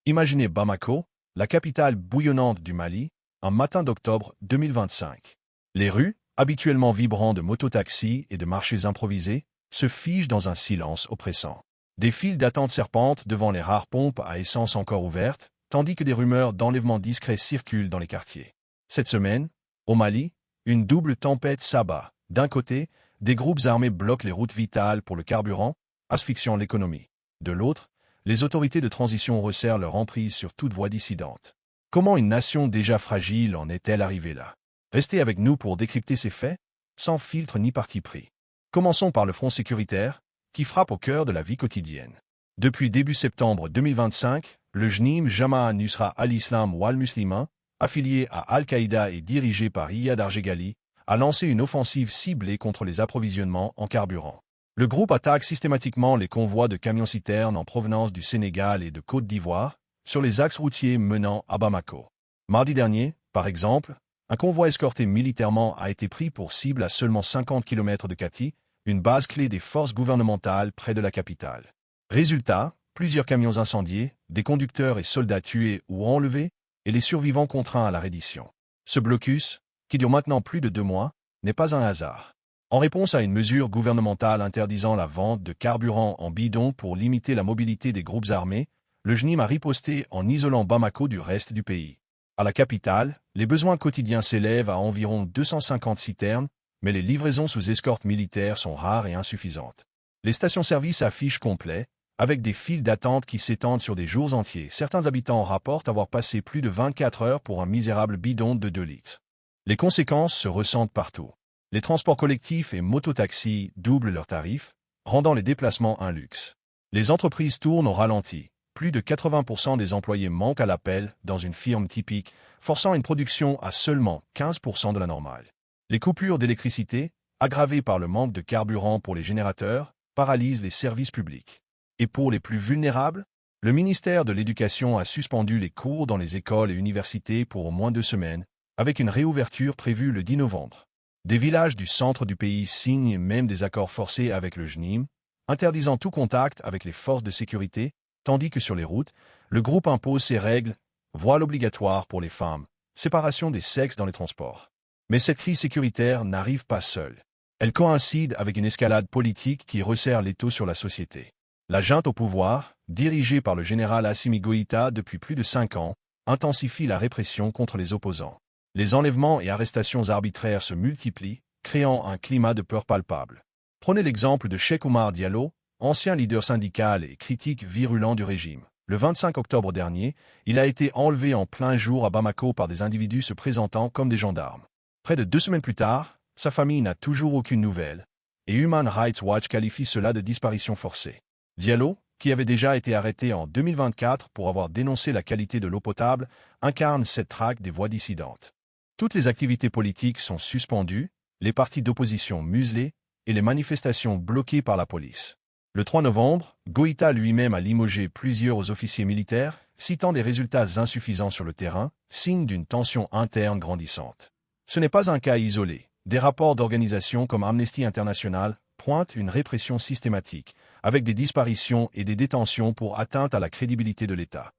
Imaginez Bamako, la capitale bouillonnante du Mali, un matin d'octobre 2025. Les rues, habituellement vibrantes de mototaxis et de marchés improvisés, se figent dans un silence oppressant. Des files d'attente serpentent devant les rares pompes à essence encore ouvertes, tandis que des rumeurs d'enlèvements discrets circulent dans les quartiers. Cette semaine, au Mali, une double tempête s'abat. D'un côté, des groupes armés bloquent les routes vitales pour le carburant, asphyxiant l'économie. De l'autre, les autorités de transition resserrent leur emprise sur toute voie dissidente. Comment une nation déjà fragile en est-elle arrivée là? Restez avec nous pour décrypter ces faits, sans filtre ni parti pris. Commençons par le front sécuritaire, qui frappe au cœur de la vie quotidienne. Depuis début septembre 2025, le JNIM Jama'a Nusra al-Islam wal-Muslimin, affilié à Al-Qaïda et dirigé par Iyad Arjeghali, a lancé une offensive ciblée contre les approvisionnements en carburant. Le groupe attaque systématiquement les convois de camions-citernes en provenance du Sénégal et de Côte d'Ivoire, sur les axes routiers menant à Bamako. Mardi dernier, par exemple, un convoi escorté militairement a été pris pour cible à seulement 50 km de Kati, une base clé des forces gouvernementales près de la capitale. Résultat, plusieurs camions incendiés, des conducteurs et soldats tués ou enlevés, et les survivants contraints à la reddition. Ce blocus, qui dure maintenant plus de 2 mois, n'est pas un hasard. En réponse à une mesure gouvernementale interdisant la vente de carburant en bidon pour limiter la mobilité des groupes armés, le JNIM a riposté en isolant Bamako du reste du pays. À la capitale, les besoins quotidiens s'élèvent à environ 250 citernes, mais les livraisons sous escorte militaire sont rares et insuffisantes. Les stations-service affichent complets, avec des files d'attente qui s'étendent sur des jours entiers. Certains habitants rapportent avoir passé plus de 24 heures pour un misérable bidon de 2 litres. Les conséquences se ressentent partout. Les transports collectifs et mototaxis doublent leurs tarifs, rendant les déplacements un luxe. Les entreprises tournent au ralenti. Plus de 80% des employés manquent à l'appel dans une firme typique, forçant une production à seulement 15% de la normale. Les coupures d'électricité, aggravées par le manque de carburant pour les générateurs, paralysent les services publics. Et pour les plus vulnérables, le ministère de l'Éducation a suspendu les cours dans les écoles et universités pour au moins 2 semaines, avec une réouverture prévue le 10 novembre. Des villages du centre du pays signent même des accords forcés avec le JNIM, interdisant tout contact avec les forces de sécurité, tandis que sur les routes, le groupe impose ses règles, voile obligatoire pour les femmes, séparation des sexes dans les transports. Mais cette crise sécuritaire n'arrive pas seule. Elle coïncide avec une escalade politique qui resserre l'étau sur la société. La junte au pouvoir, dirigée par le général Assimi Goïta depuis plus de 5 ans, intensifie la répression contre les opposants. Les enlèvements et arrestations arbitraires se multiplient, créant un climat de peur palpable. Prenez l'exemple de Cheikh Oumar Diallo, ancien leader syndical et critique virulent du régime. Le 25 octobre dernier, il a été enlevé en plein jour à Bamako par des individus se présentant comme des gendarmes. Près de 2 semaines plus tard, sa famille n'a toujours aucune nouvelle, et Human Rights Watch qualifie cela de disparition forcée. Diallo, qui avait déjà été arrêté en 2024 pour avoir dénoncé la qualité de l'eau potable, incarne cette traque des voix dissidentes. Toutes les activités politiques sont suspendues, les partis d'opposition muselés et les manifestations bloquées par la police. Le 3 novembre, Goïta lui-même a limogé plusieurs officiers militaires, citant des résultats insuffisants sur le terrain, signe d'une tension interne grandissante. Ce n'est pas un cas isolé. Des rapports d'organisations comme Amnesty International pointent une répression systématique, avec des disparitions et des détentions pour atteinte à la crédibilité de l'État.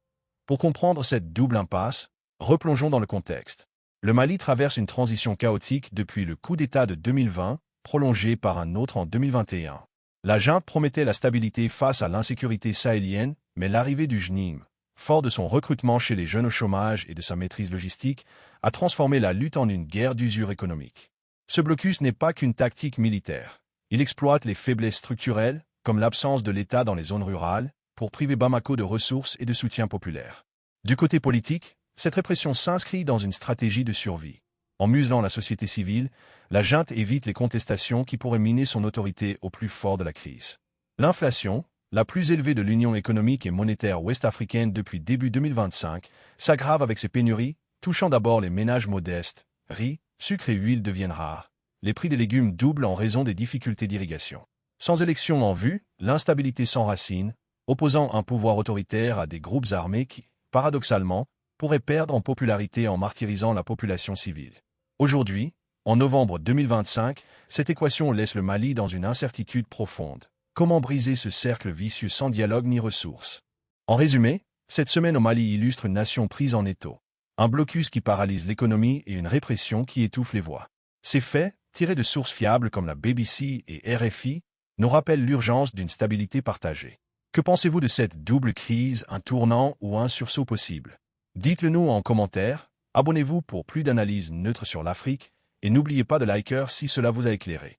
Pour comprendre cette double impasse, replongeons dans le contexte. Le Mali traverse une transition chaotique depuis le coup d'État de 2020, prolongé par un autre en 2021. La junte promettait la stabilité face à l'insécurité sahélienne, mais l'arrivée du JNIM, fort de son recrutement chez les jeunes au chômage et de sa maîtrise logistique, a transformé la lutte en une guerre d'usure économique. Ce blocus n'est pas qu'une tactique militaire. Il exploite les faiblesses structurelles, comme l'absence de l'État dans les zones rurales, pour priver Bamako de ressources et de soutien populaire. Du côté politique, cette répression s'inscrit dans une stratégie de survie. En muselant la société civile, la junte évite les contestations qui pourraient miner son autorité au plus fort de la crise. L'inflation, la plus élevée de l'Union économique et monétaire ouest-africaine depuis début 2025, s'aggrave avec ces pénuries, touchant d'abord les ménages modestes. Riz, sucre et huile deviennent rares. Les prix des légumes doublent en raison des difficultés d'irrigation. Sans élection en vue, l'instabilité s'enracine, opposant un pouvoir autoritaire à des groupes armés qui, paradoxalement, pourraient perdre en popularité en martyrisant la population civile. Aujourd'hui, en novembre 2025, cette équation laisse le Mali dans une incertitude profonde. Comment briser ce cercle vicieux sans dialogue ni ressources? En résumé, Cette semaine au Mali illustre une nation prise en étau. Un blocus qui paralyse l'économie et une répression qui étouffe les voix. Ces faits, tirés de sources fiables comme la BBC et RFI, nous rappellent l'urgence d'une stabilité partagée. Que pensez-vous de cette double crise, un tournant ou un sursaut possible? Dites-le nous en commentaire, abonnez-vous pour plus d'analyses neutres sur l'Afrique, et n'oubliez pas de liker si cela vous a éclairé.